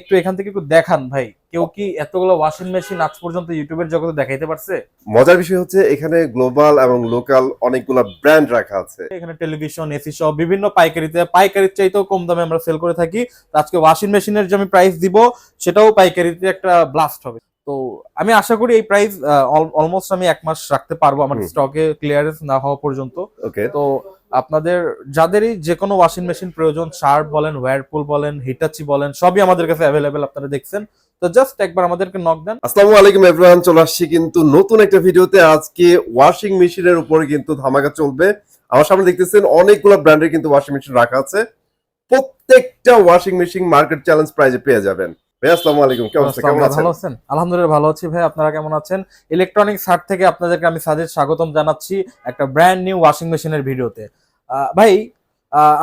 একটু এখান থেকে একটু দেখান ভাই, কেউ কি এতগুলো ওয়াশিং মেশিন আজ পর্যন্ত ইউটিউবের জগতে দেখাইতে পারছে? মজার বিষয় হচ্ছে এখানে গ্লোবাল এবং লোকাল অনেকগুলো ব্র্যান্ড রাখা আছে। এখানে টেলিভিশন, এসি সহ বিভিন্ন পাইকারির চাইতেও কম দামে আমরা সেল করে থাকি। তো আজকে ওয়াশিং মেশিনের যে আমি প্রাইস দিব সেটাও পাইকারিতে একটা ব্লাস্ট হবে। তো আমি আশা করি এই প্রাইস অলমোস্ট আমি 1 মাস রাখতে পারবো আমার স্টকে ক্লিয়ারেন্স না হওয়া পর্যন্ত। ওকে, তো আপনাদের যাদেরই যে কোনো ওয়াশিং মেশিন প্রয়োজন, শার্প বলেন, ওয়্যারপুল বলেন, হিটাচি বলেন, সবই আমাদের কাছে অ্যাভেলেবেল। আপনারা দেখছেন, তো জাস্ট একবার আমাদেরকে নক দেন। আসসালামু আলাইকুম এভরিওয়ান, চলে আসছি কিন্তু নতুন একটা ভিডিওতে। আজকে ওয়াশিং মেশিনের উপরে কিন্তু ধামাকা চলবে। আমার সামনে দেখতেছেন অনেকগুলো ব্র্যান্ডের কিন্তু ওয়াশিং মেশিন রাখা আছে। প্রত্যেকটা ওয়াশিং মেশিন মার্কেট চ্যালেঞ্জ প্রাইজে পেয়ে যাবেন। ভাই আসসালামু আলাইকুম, কেমন আছেন? ভালো আছেন? আলহামদুলিল্লাহ ভালো আছি ভাই, আপনারা কেমন আছেন? ইলেকট্রনিক্স হাট থেকে আপনাদেরকে আমি স্বাগতম জানাচ্ছি একটা ব্র্যান্ড নিউ ওয়াশিং মেশিনের ভিডিওতে। ভাই,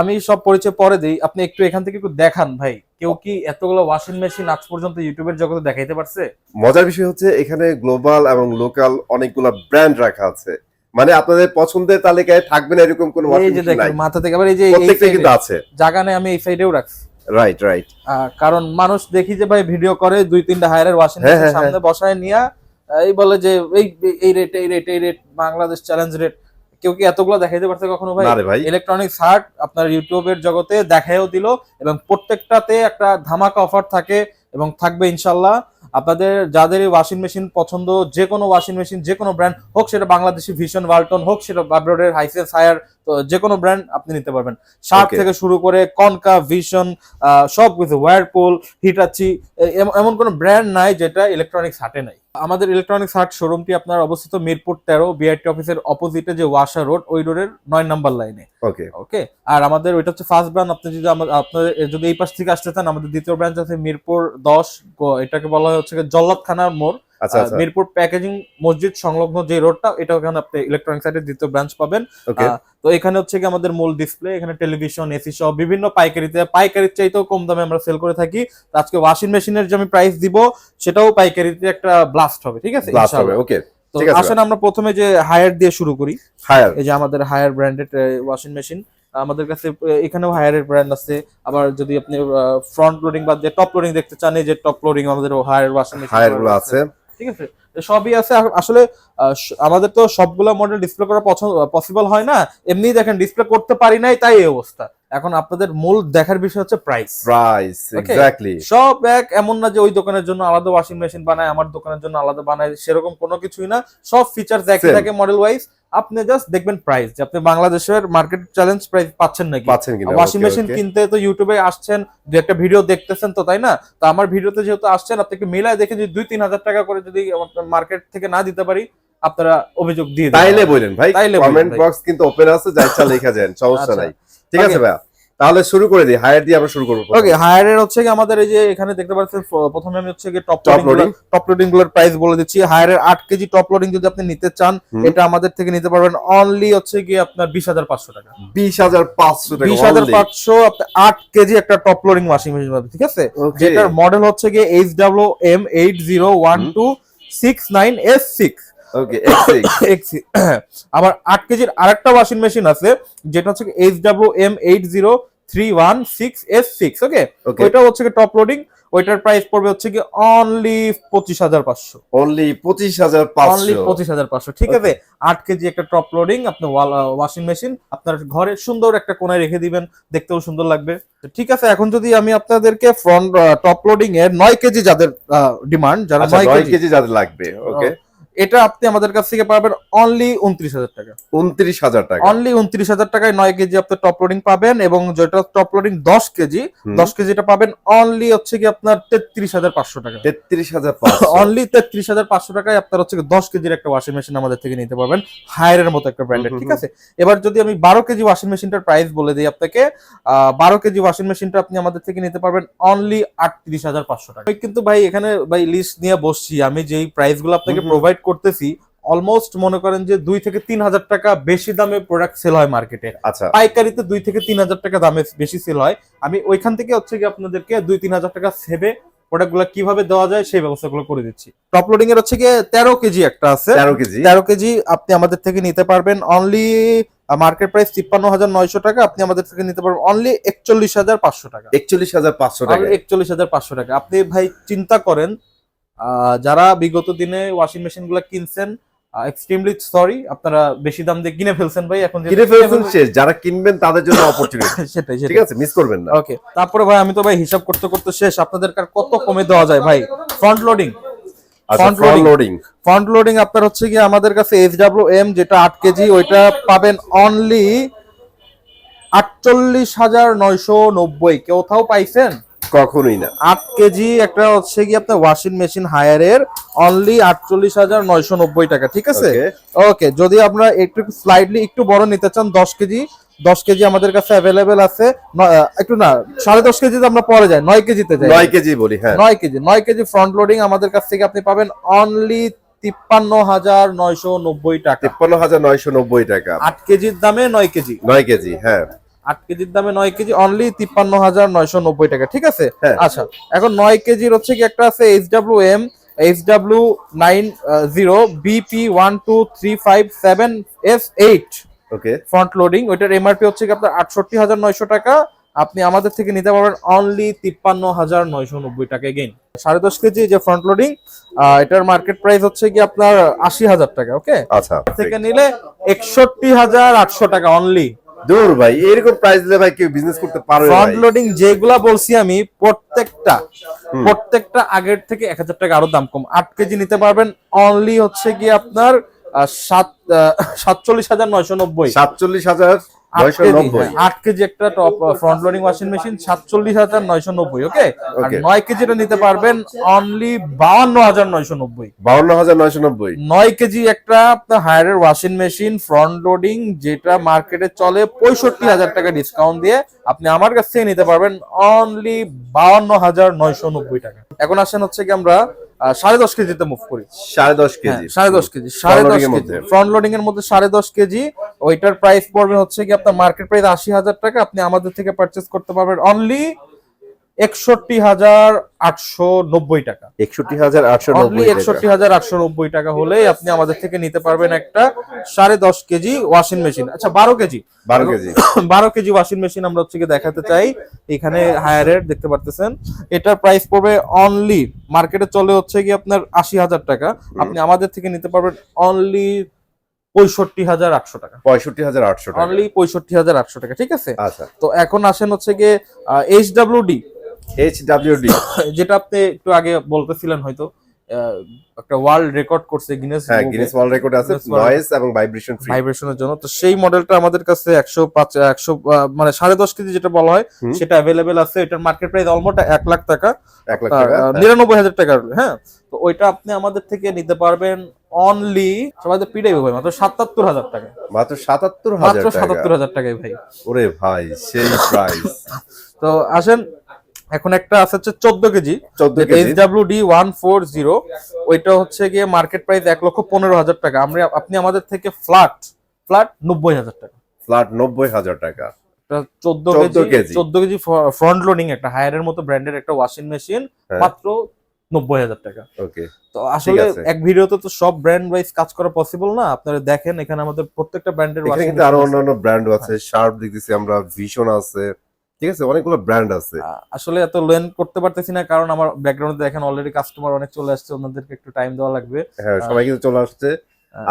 আমি সব পরিচয় পরে দিই, আপনি একটু এখান থেকে একটু দেখান ভাই, কেউ কি এতগুলো ওয়াশিং মেশিন আজ পর্যন্ত ইউটিউবের জগতে দেখাইতে পারছে? মজার বিষয় হচ্ছে এখানে গ্লোবাল এবং লোকাল অনেকগুলো ব্র্যান্ড রাখা আছে। মানে আপনাদের পছন্দের তালিকায় থাকবে না এরকম কোনো ওয়াশিং এই যে মেশিন দেখেন নাই, মাথা থেকে আবার এই যে প্রত্যেকটা কিন্তু আছে। জায়গা নেই, আমি এই সাইডেও রাখছি। Right right. কারণ মানুষ দেখি যে ভাই ভিডিও করে 2-3টা হায়ারের ওয়াশিং মেশিন সামনে বসায় নিয়ে এই বলে যে এই রেট বাংলাদেশ চ্যালেঞ্জ রেট। কেউ কি এতগুলো দেখাইতে পারছে কখনো ভাই? না রে ভাই। ইলেকট্রনিক্স হার্ট আপনার ইউটিউবের জগতে দেখাইও দিল, এবং প্রত্যেকটাতে একটা ধামাকা অফার থাকে এবং থাকবে ইনশাল্লাহ। আপনাদের যাদের ওয়াশিং মেশিন পছন্দ, যে কোনো ওয়াশিং মেশিন, যে কোনো ব্র্যান্ড হোক, সেটা বাংলাদেশি ভিশন, ওয়ালটন হোক, সেটা বাবরোডের, হাইসেন্স, হায়ার, তো যে কোনো ব্র্যান্ড আপনি নিতে পারবেন। শার্প থেকে শুরু করে কনকা, ভিশন, সব কিছু, ওয়্যারপুল, হিটাচি, এমন কোনো ব্র্যান্ড নাই যেটা ইলেকট্রনিক্স হাটে নাই। আমাদের ইলেকট্রনিক্স হাট শোরুমটি আপনার অবস্থিত মিরপুর 13 বিআরটি অফিসের অপোজিটে যে ওয়াশা রোড, ওই রোডের 9 নাম্বার লাইনে। ওকে ওকে, আর আমাদের ওইটা হচ্ছে ফার্স্ট ব্রাঞ্চ। আপনি যদি আপনাদের যদি এই পাশ থেকে আসতে চান, আমাদের দ্বিতীয় ব্রাঞ্চ আছে মিরপুর 10, এটাকে বলা হয় হচ্ছে জল্লাদখানার মোড়। আচ্ছা আচ্ছা। মিরপুর প্যাকেজিং মসজিদ সংলগ্ন যে রোডটা, এটা ওখানে আপনি ইলেকট্রনিক্স সাইটের দ্বিতীয় ব্রাঞ্চ পাবেন। তো এখানে হচ্ছে কি আমাদের মূল ডিসপ্লে, এখানে টেলিভিশন, এসি সহ বিভিন্ন পাইকারির চাইতেও কম দামে আমরা সেল করে থাকি। তো আজকে ওয়াশিং মেশিনের যে আমি প্রাইস দিব সেটাও পাইকারিতে একটা ব্লাস্ট হবে, ঠিক আছে? ওকে, তো আসেন আমরা প্রথমে যে হায়ার দিয়ে শুরু করি। হায়ার, এই যে আমাদের হায়ার ব্র্যান্ডেড ওয়াশিং মেশিন আমাদের কাছে, এখানেও হায়ারের ব্র্যান্ড আছে। আবার যদি আপনি ফ্রন্ট লোডিং বাদ দিয়ে টপ লোডিং দেখতে চান, এই যে টপ লোডিং আমাদের হায়ার ওয়াশিং মেশিন হায়ার গুলো আছে, ঠিক আছে? সবই আছে। আসলে আমাদের তো সবগুলো মডেল ডিসপ্লে করা পসিবল হয় না, এমনি দেখেন ডিসপ্লে করতে পারি নাই, তাই এই অবস্থা। এখন আপনাদের মূল দেখার বিষয় হচ্ছে প্রাইস। এক্স্যাক্টলি। সব এক, এমন না যে ওই দোকানের জন্য আলাদা ওয়াশিং মেশিন বানায়, আমার দোকানের জন্য আলাদা বানায়, সেরকম কোনো কিছুই না। সব ফিচারস একই থাকে মডেল ওয়াইজ। আপনি জাস্ট দেখবেন প্রাইস, যে আপনি বাংলাদেশের মার্কেট চ্যালেঞ্জ প্রাইস পাচ্ছেন নাকি। ওয়াশিং মেশিন কিনতে তো ইউটিউবে আসছেন, যে একটা ভিডিও দেখতেছেন, তো তাই না? তো আমার ভিডিওতে যেহেতু আসছেন, আপনাকে মিলায় দেখে যদি 2-3 হাজার টাকা করে যদি মার্কেট থেকে না দিতে পারি, আপনারা অভিযোগ দিয়ে দেন। তাইলে বলেন ভাই, কমেন্ট বক্স কিন্তু ওপেন আছে, যা ইচ্ছা লেখা যান, সমস্যা নাই। ঠিক আছে ভাই, তাহলে শুরু করে দিই। হায়ার দিয়ে আমরা শুরু করব। ওকে, হায়ারের হচ্ছে কি আমাদের এই যে এখানে দেখতে পাচ্ছেন, প্রথমে আমি হচ্ছে কি টপ লোডিং গুলোর প্রাইস বলে দিচ্ছি। হায়ারের 8 কেজি টপ লোডিং যদি আপনি নিতে চান, এটা আমাদের থেকে নিতে পারবেন অনলি হচ্ছে কি আপনার 20,500 টাকা। 20,500 টাকা, 20,500 আপনি 8 কেজি একটা টপ লোডিং ওয়াশিং মেশিন পাবেন, ঠিক আছে? যেটার মডেল হচ্ছে কি HWM801269S6। ওকে, আবার 8 কেজির আরেকটা ওয়াশিং মেশিন আছে, যেটা হচ্ছে HWM80316S6। ওকে, ওইটা হচ্ছে কি টপ লোডিং। ওইটার প্রাইস পড়বে হচ্ছে কি অনলি 25,500। অনলি 25,500, ঠিক আছে? 8 কেজি একটা টপ লোডিং আপনি ওয়াশিং মেশিন আপনার ঘরে সুন্দর একটা কোণায় রেখে দিবেন, দেখতেও সুন্দর লাগবে। ঠিক আছে, এখন যদি আমি আপনাদেরকে ফ্রন্ট টপ লোডিং এর 9 কেজি যাদের ডিমান্ড, যারা 9 কেজি যাদের লাগবে, ওকে, এটা আপনি আমাদের কাছ থেকে পাবেন অনলি 29,000 টাকা। 29,000 টাকা, অনলি 29,000 টাকায় 9 কেজি আপনি টপ লোডিং পাবেন। এবং যেটা টপ লোডিং 10 কেজিটা পাবেন অনলি হচ্ছে কি আপনার 33,500 টাকা। 33,500, অনলি 33,500 টাকায় আপনার হচ্ছে 10 কেজির একটা ওয়াশিং মেশিন আমাদের থেকে নিতে পারবেন, হায়ারের মতো একটা ব্র্যান্ডের, ঠিক আছে? এবার যদি আমি 12 কেজি ওয়াশিং মেশিনটার প্রাইস বলে দিই আপনাকে, 12 কেজি ওয়াশিং মেশিনটা আপনি আমাদের থেকে নিতে পারবেন অনলি 38,500 টাকা। কিন্তু ভাই এখানে ভাই লিস্ট নিয়ে বসছি, আমি যেই প্রাইস গুলো আপনাকে প্রোভাইড করতেছি, অলমোস্ট মনে করেন যে 2 থেকে 3 হাজার টাকা বেশি দামে প্রোডাক্ট সেল হয় মার্কেটে। আচ্ছা, পাইকারিতে 2 থেকে 3 হাজার টাকা দামে বেশি সেল হয়। আমি ওইখান থেকে হচ্ছে কি আপনাদেরকে 2-3 হাজার টাকা সেভে প্রোডাক্ট গুলো কিভাবে দেওয়া যায় সেই ব্যবস্থাগুলো করে দিচ্ছি। টপ লোডিং এর হচ্ছে কি 13 কেজি একটা আছে, 13 কেজি আপনি আমাদের থেকে নিতে পারবেন অনলি মার্কেট প্রাইস ৫৩,৯০০ টাকা, আপনি আমাদের থেকে নিতে পারবেন অনলি ৪১,৫০০ টাকা। ৪১,৫০০ টাকা। ৪১,৫০০ টাকা। আপনি ভাই চিন্তা করেন, যারা বিগত দিনে ওয়াশিং মেশিন গুলো কিনছেন, এক্সট্রিমলি সরি, আপনারা বেশি দাম দিয়ে কিনে ফেলছেন ভাই, এখন কিনে ফেলছেন শেষ, যারা কিনবেন তাদের জন্য অপরচুনিটি। সেটাই ঠিক আছে, মিস করবেন না। ওকে, তারপরে ভাই আমি তো ভাই হিসাব করতে করতে শেষ, আপনাদের কত কমে দেওয়া যায় ভাই? Front loading, front loading, front loading আপনার হচ্ছে কি আমাদের কাছে HWM যেটা 8 কেজি, ওইটা পাবেন অনলি 48,990। কোথাও পাইছেন? কখনোই না। 8 কেজি একটা হচ্ছে কি আপনার ওয়াশিং মেশিন হায়ারের অনলি 48,990 টাকা। ঠিক আছে, ওকে। যদি আপনারা একটু স্লাইডলি একটু বড় নিতে চান, 10 কেজি আমাদের কাছে অ্যাভেলেবেল আছে। একটু না, 10.5 কেজি আমরা পরে যাই, 9 কেজিতে যাই। 9 কেজি বলি, হ্যাঁ 9 কেজি ফ্রন্ট লোডিং আমাদের কাছ থেকে আপনি পাবেন অনলি 53,990 টাকা। 53,990 টাকা। 8 কেজির দামে 9 কেজি, 9 কেজি, হ্যাঁ 8 কেজির দামে 9 কেজি অনলি 53,990 টাকা। ঠিক আছে, হ্যাঁ। আচ্ছা, এখন 9 কেজির হচ্ছে কি একটা আছে HWM HW90 BP12357S8 ওকে, ফ্রন্ট লোডিং। ওইটার এমআরপি হচ্ছে কি আপনার 68,900 টাকা, আপনি আমাদের থেকে নিতে পারবেন অনলি 53,990 টাকা। এগেইন 10.5 কেজি যে ফ্রন্ট লোডিং, এটার মার্কেট প্রাইস হচ্ছে কি আপনার 80,000 টাকা। ওকে, আচ্ছা, থেকে নিলে 61,800 টাকা অনলি। দূর ভাই, এরকম প্রাইস দিলে ভাই কেউ বিজনেস করতে পারবে না। ফ্রন্ট লোডিং যেগুলা বলছি আমি, প্রত্যেকটা আগের থেকে 1,000 টাকা আরো দাম কম। 8 কেজি নিতে পারবেন অনলি হচ্ছে কি আপনার 47,990। 47,990। 8 কেজি একটা top front loading washing machine 47,990। ওকে, আর 9 কেজিটা নিতে পারবেন অনলি 52,990। 52,990। 9 কেজি একটা আপনার হায়ারের ওয়াশিং মেশিন ফ্রন্ট লোডিং যেটা মার্কেটে চলে 65,000 টাকা ডিসকাউন্ট দিয়ে, আপনি আমার কাছ থেকে নিতে পারবেন অনলি 52,990 টাকা। এখন আসেন হচ্ছে কি আমরা 10.5 কেজিতে মুভ করি। 10.5 কেজি, 10.5 কেজি ফ্রন্ট লোডিং এর মধ্যে 10.5 কেজি, ওইটার প্রাইস পড়বে হচ্ছে কি আপনার মার্কেট প্রাইস 80,000 টাকা, আপনি আমাদের থেকে পারচেজ করতে পারবেন অনলি 61,890 টাকা। 61,890 টাকা হলে আপনি আমাদের থেকে নিতে পারবেন একটা 10.5 কেজি ওয়াশিং মেশিন। আচ্ছা, 12 কেজি 12 কেজি ওয়াশিং মেশিন আমরা হচ্ছে কি দেখাতে চাই। এখানে হায়ারের দেখতে পারতেছেন, এটার প্রাইস পড়বে অনলি মার্কেটে চলে হচ্ছে কি আপনার 80,000 টাকা, আপনি আমাদের থেকে নিতে পারবেন অনলি 65,800 টাকা। 65,800 টাকা, অনলি 65,800 টাকা। ঠিক আছে, আচ্ছা। তো এখন আসেন হচ্ছে গিয়ে HWD যেটা আপনি একটু আগে বলতেছিলেন, হয়তো একটা ওয়ার্ল্ড রেকর্ড করছে গিনেস, হ্যাঁ গিনেস ওয়ার্ল্ড রেকর্ড আছে নয়েজ এবং ভাইব্রেশনের জন্য। তো সেই মডেলটা আমাদের কাছে 100 মানে 10.5 কেজি যেটা বলা হয় সেটা अवेलेबल আছে। এটার মার্কেট প্রাইস অলমোস্ট 1 লাখ টাকা, 99,000 টাকা। হ্যাঁ, তো ওইটা আপনি আমাদের থেকে নিতে পারবেন অনলি, সবাই তো পিটাইবে ভাই, মাত্র 77,000 টাকা। মাত্র 77,000 টাকায় ভাই। ওরে ভাই, সেই প্রাইস। তো আসেন, এখন একটা আছে হচ্ছে 14 কেজি HWD140, ওইটা হচ্ছে গিয়ে মার্কেট প্রাইস 1,15,000 টাকা, আপনি আমাদের থেকে ফ্ল্যাট 90,000 টাকা। ফ্ল্যাট 90,000 টাকা। 14 কেজি ফ্রন্ট লোডিং একটা হায়ারের মতো ব্র্যান্ডের একটা ওয়াশিং মেশিন মাত্র 90,000 টাকা। ওকে, তো আসলে এক ভিডিওতে তো সব ব্র্যান্ড ওয়াইজ কাজ করা পসিবল না। আপনারা দেখেন এখানে আমাদের প্রত্যেকটা ব্র্যান্ডের ওয়াশিং মেশিন, আরো অন্যান্য ব্র্যান্ড আছে, শার্প দেখতেছি আমরা, ভিশন আছে, ঠিক আছে, অনেকগুলো ব্র্যান্ড আছে। আসলে এত লেন করতে পারতেছি না, কারণ আমার ব্যাকগ্রাউন্ডে দেখেন অলরেডি কাস্টমার অনেক চলে আসছে, ওনাদেরকে একটু টাইম দেওয়া লাগবে। হ্যাঁ, সবাই কিন্তু চলে আসছে,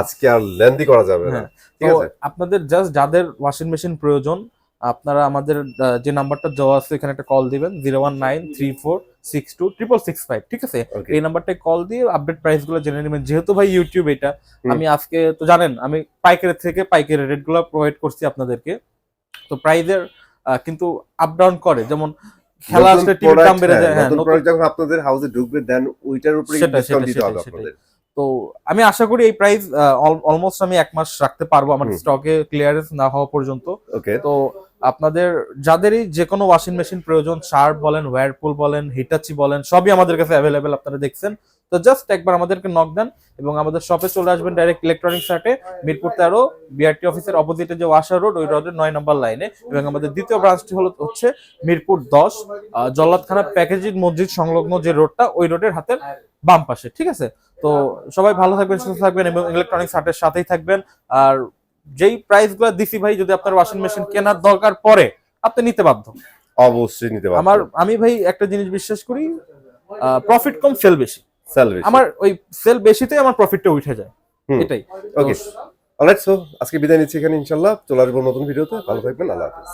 আজকে আর লেন্দি করা যাবে না। ঠিক আছে, আপনাদের জাস্ট যাদের ওয়াশিং মেশিন প্রয়োজন, আপনারা আমাদের যে নাম্বারটা দেওয়া আছে এখানে একটা কল দিবেন, 01934626665। ঠিক আছে, এই নাম্বারটায় কল দিয়ে আপডেট প্রাইস গুলো জেনে নেবেন। যেহেতু ভাই ইউটিউব এটা, আমি আজকে তো জানেন আমি পাইকারি থেকে পাইকারি রেট গুলো প্রোভাইড করছি আপনাদেরকে, তো প্রাইসের কিন্তু আপ ডাউন করে, যেমন খেলা আসলে টিভির দাম বেড়ে যায়। হ্যাঁ, নতুন প্রোডাক্ট যখন আপনাদের হাউসে ঢুকবে দেন ওইটার উপরে ডিসকাউন্ট দিতে হবে আপনাদের। তো আমি আশা করি এই প্রাইস অলমোস্ট আমি 1 মাস রাখতে পারবো, আমার স্টকে ক্লিয়ারেন্স না হওয়া পর্যন্ত। তো আপনাদের যাদেরই যে কোনো ওয়াশিং মেশিন প্রয়োজন, শার্প বলেন, ওয়্যারপুল বলেন, হিটাচি বলেন, সবই আমাদের কাছে অ্যাভেলেবেল, আপনারা দেখছেন। তো জাস্ট একবার আমাদেরকে নক দেন এবং আমাদের শপে চলে আসবেন ডাইরেক্ট ইলেকট্রনিক্স হাটে, মিরপুর 13 বিআরটি অফিসের অপোজিটে যে ওয়াশার রোড, ওই রোডের 9 নম্বর লাইনে। এবং আমাদের দ্বিতীয় ব্রাঞ্চটি হচ্ছে মিরপুর 10 জল্লাদখানা প্যাকেজিং মসজিদ সংলগ্ন যে রোডটা, ওই রোডের হাতের বাম পাশে। ঠিক আছে, তো সবাই ভালো থাকবেন, সুস্থ থাকবেন এবং ইলেকট্রনিক্স হাটের সাথেই থাকবেন। আর যেই প্রাইস গুলো দিছি ভাই, যদি আপনার ওয়াশিং মেশিন কেনার দরকার পড়ে আপনি নিতে বাধ্য। অবশ্যই নিতে পারবেন। আমি ভাই একটা জিনিস বিশ্বাস করি, প্রফিট কম সেল বেশি। স্যালারি আমার ওই সেল বেশিতে আমার প্রফিটটা উঠে যায়, এটাই। ওকে অলরাইট, সো আজকে বিদায় নিচ্ছি এখানে, ইনশাআল্লাহ চলে আসবো নতুন ভিডিওতে। ভালো থাকবেন, আল্লাহ হাফেজ।